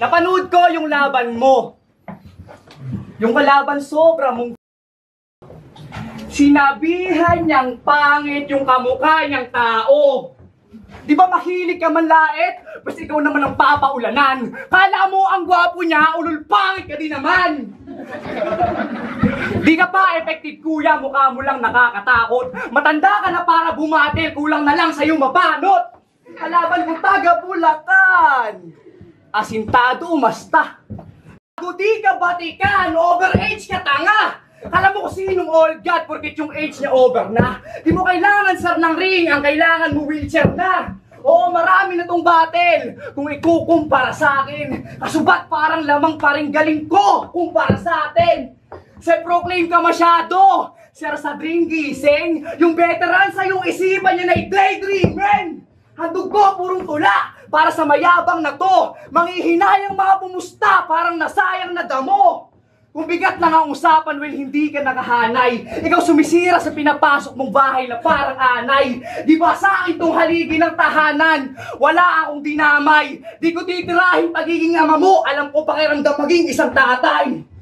Napanood ko yung laban mo. Yung kalaban sobra mong sinabihan niyang pangit yung kamukha niyang tao. Di ba mahilig ka manlait? Basta ikaw naman ang papaulanan. Kala mo ang gwapo niya, ulul pangit ka din naman. Di ka pa effective kuya, mukha mo lang nakakatakot. Matanda ka na para bumatil, kulang na lang sa'yo mabanot. Kalaban mo taga Bulacan. Asintado umasta. Di ka batikan, overage ka tanga. Alam mo kung sinong old god porket yung age niya over na. Di mo kailangan sir ng ring, ang kailangan mo wheelchair na. Oo, marami na tong battle kung ikukumpara sa akin. Kasubat parang lamang pa rin galing ko kumpara sa atin. Sir, proclaim ka masyado. Sir, sa dream gising, yung veteran sa yung isipan niya na i-daydream, men. Handog ko, purong tula. Para sa mayabang na to, manghihinayang mga pumusta, parang nasayang na damo. Kung bigat lang ang usapan, well, hindi ka nakahanay. Ikaw sumisira sa pinapasok mong bahay na parang anay. Di ba sa akin tong haligi ng tahanan? Wala akong dinamay. Di ko titirahin pagiging ama mo. Alam ko pakiramdam maging isang tatay.